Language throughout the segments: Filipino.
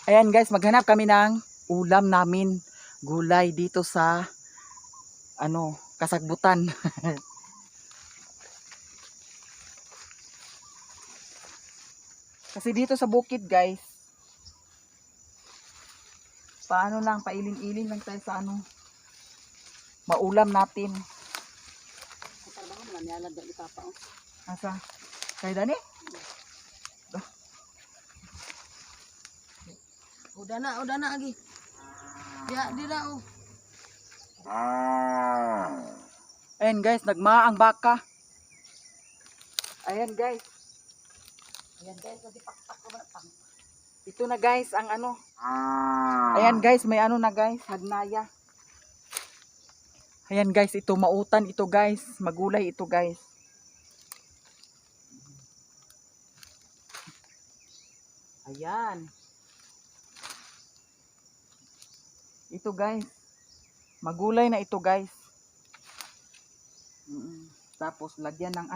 Ayan guys, maghanap kami ng ulam namin. Gulay dito sa Kasagbutan. Kasi dito sa bukid guys, paano lang, pailin-ilin lang tayo sa maulam natin. Asa? Kaya Dani? Udah na lagi. Ya, di na oh. Ayan guys, nagmaa ang baka. Ayan guys. Ayan guys, pakpak ko ba pang. Ito na guys ang Ayan guys, may na guys, hagnaya. Ayan guys, ito mautan ito guys, magulay ito guys. Ayan. Ito guys. Magulay na ito guys. Tapos lagyan ng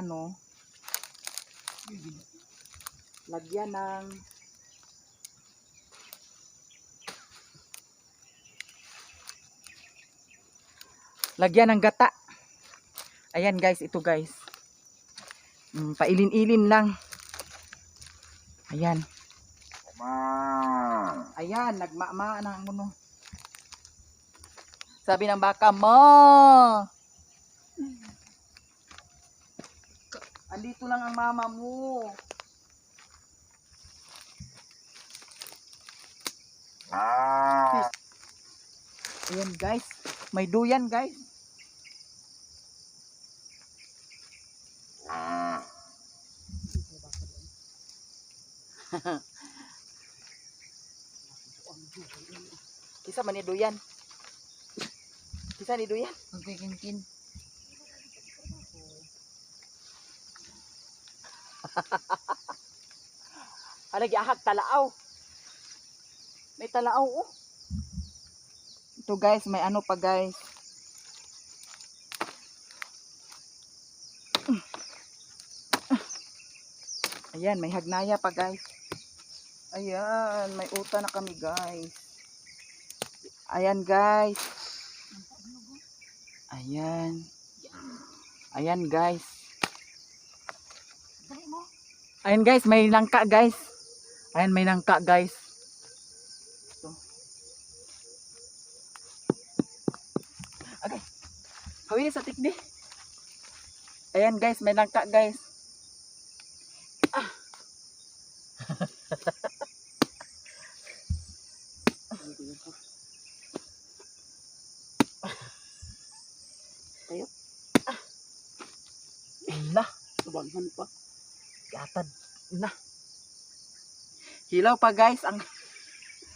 lagyan ng gata. Ayan guys, ito guys. Pailin-ilin lang. Ayan. Ayan, nagmama ng Sabi ng baka, "Ma! Andito lang ang mama mo." Ayan guys, may duyan guys. Kisa man ni duyan. Kisa ni duyan. Magkikinkin. Alagi ahag talaaw. May talaaw oh. Ito guys, may pa guys. Ayan, may hagnaya pa guys. Ayan, may uta na kami guys. Ayan guys. Ayan. Ayan guys. Ayan guys, may langka guys. Ayan, may langka guys. Ito. Okay. Hawili sa tikdi. Ayan guys, may langka guys. Tayo. Ila, Tabanghan pa. yatad na. Hilaw pa guys ang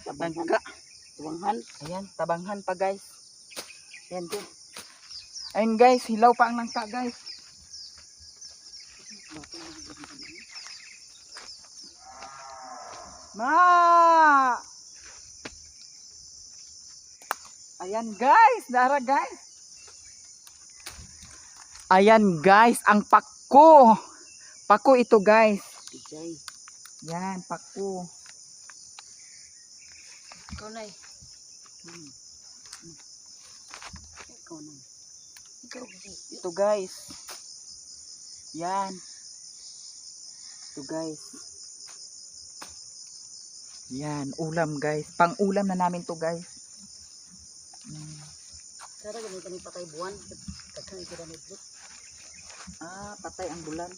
Tabanghan. langka. Tabanghan. Ayan, tabanghan pa guys. Ayan guys. Ayan guys, hilaw pa ang langka guys. Ma! Ayan guys, dara guys. Ayan guys, ang pako. Pako ito guys. Ijay. Yan, pako. Ikaw na eh. Ikaw na. Ikaw. Ito guys. Yan. Ito guys. Yan, ulam guys. Pang ulam na namin to guys. Sarap ganun kami patay buwan. Kagkang ito na nito. Patay ang bulan.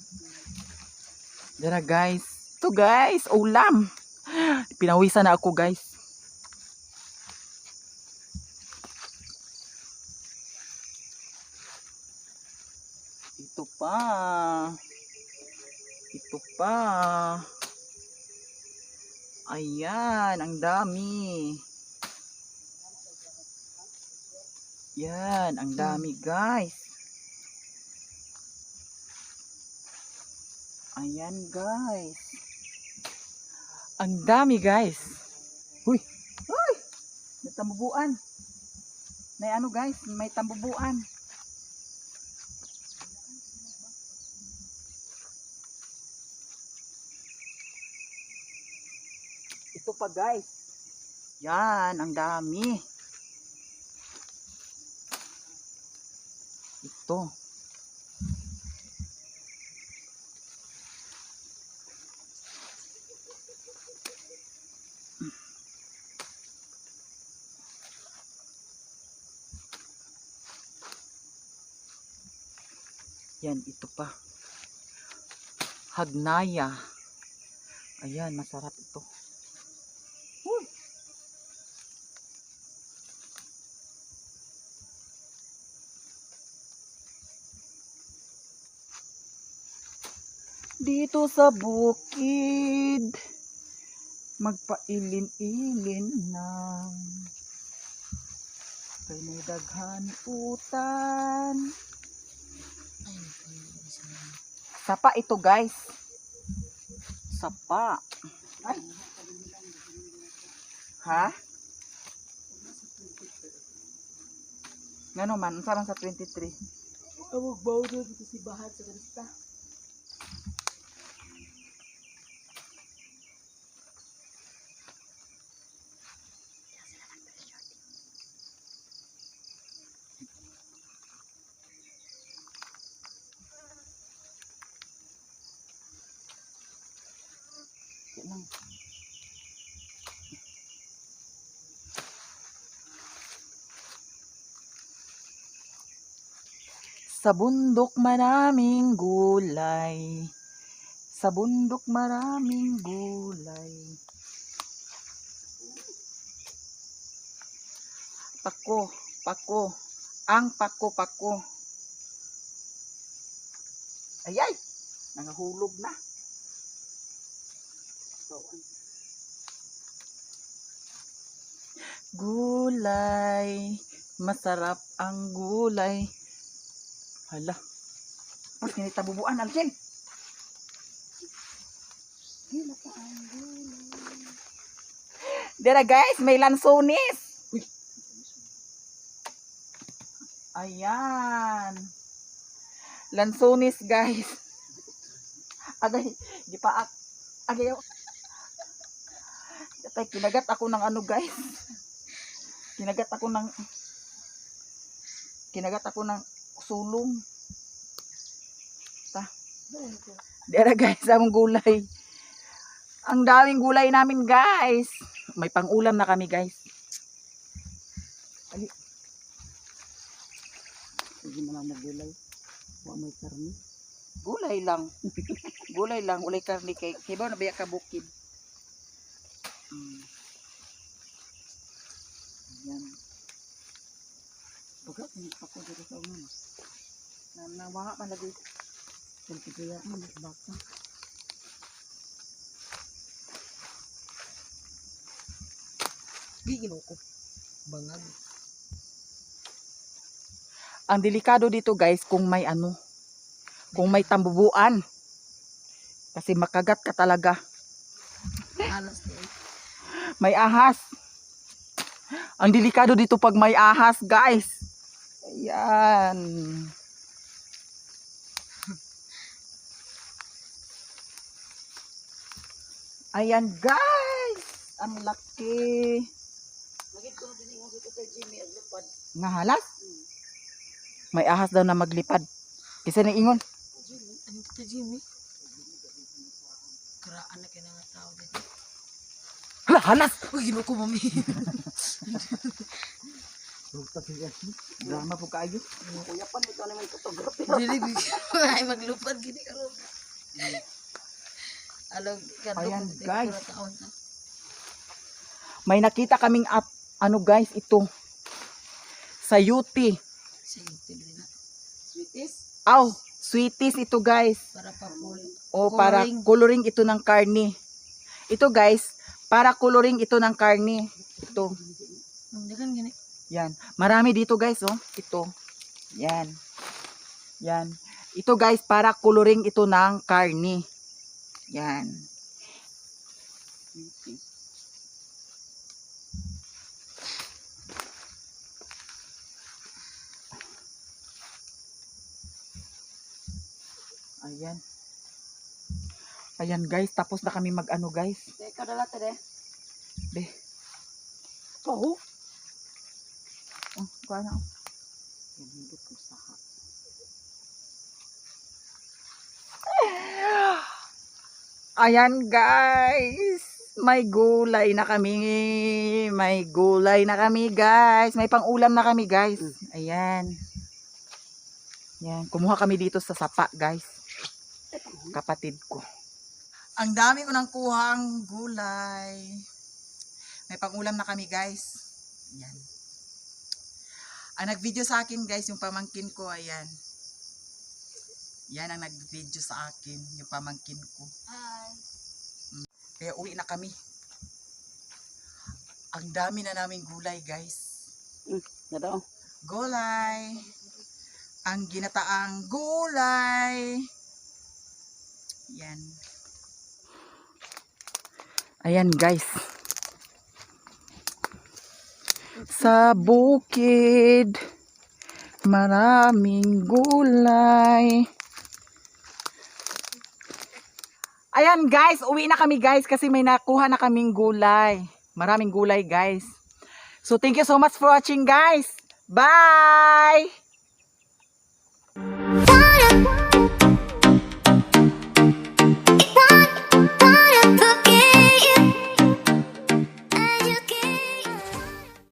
Dara guys. Ito guys, ulam. Pinawisan na ako guys. Ito pa. Ito pa. Ayan, ang dami. Yan, ang dami guys. Ayan guys. Ang dami guys. Huy. Huy. May tambubuan. May guys, may tambubuan. Ito pa guys. Yan, ang dami. Ito. Yan, ito pa. Hagnaya. Ayan, masarap ito. Uy. Dito sa bukid, magpailin-ilin lang. Kay may daghan utan. Sapa ito guys. Sapa. Ay. Ha? Ngano man, unsa man sa 23? Awag bawo dito si Bahad sa kanista. Yan lang. Sa bundok maraming gulay. Sa bundok maraming gulay. Pako, pako. Ang pako-pako. Ayay! Nangahulog na. Gulay. Masarap ang gulay. Hala. Mas kinita bubuan, Aljen. Dira guys, may lansones. Ayan. Lansones guys. Agay, gipaak. Agay. Tay kinagat ako ng ano guys. Kinagat ako ng sulong. Ta. Dera guys, ang gulay. Ang daming gulay namin guys. May pang-ulam na kami guys. Ali. Hindi mo lang gulay. Wa may karni. Gulay lang. Gulay lang, ulay karni kay kibaw na biya ka bukid. Yan. Baga, ako dito sa unan. Nawaha man lagi. Kaya mo, baka. Gigino ko. Bangag. Ang delikado dito guys kung may ano, kung may tambubuan. Kasi makagat ka talaga. Alas na eh. May ahas. Ang delikado dito pag may ahas guys. Ayan. Ayan guys. Ang laki. Nga halas? May ahas daw na maglipad. Isa na ingon. Ano kita Jimmy? Karaan na kaya nga tao dito. Hala, halas! Uy, gino ko mami. Drama po kayo. Kuya pa, ito naman photography. Dili bigyan ay maglupad gini ka ro. Alog kadto Ayan, ko guys. taon na. May nakita kaming ano guys, ito. Sa UT. Sa YouTube na. Sweeties Aw, sweeties ito guys. para papul. O para coloring ito ng karne. Ito guys, para coloring ito ng karne. Ito. Dagan gini. Yan. Marami dito guys, oh. Ito. Yan. Yan. Ito guys, para coloring ito ng karne. Yan. Ayan. Ayan guys, tapos na kami mag-ano guys. Teka dala tede. Be. Oh. Oh, kuha na. Ayan guys. May gulay na kami. May gulay na kami guys. May pang-ulam na kami guys. Ayan. Yan. Kumuha kami dito sa sapa guys. Kapatid ko. Ang dami ko nang kuhang gulay. May pang-ulam na kami guys. Ayan. Ang nag-video sa akin guys, yung pamangkin ko, ayan. Yan ang nag-video sa akin, yung pamangkin ko. Hi. Kaya uwi na kami. Ang dami na naming gulay guys. Gado. Gulay. Ang ginataang gulay. Yan. Ayan guys. Sa bukid, maraming gulay. Ayan guys, uwi na kami guys kasi may nakuha na kaming gulay. Maraming gulay guys. So thank you so much for watching guys. Bye!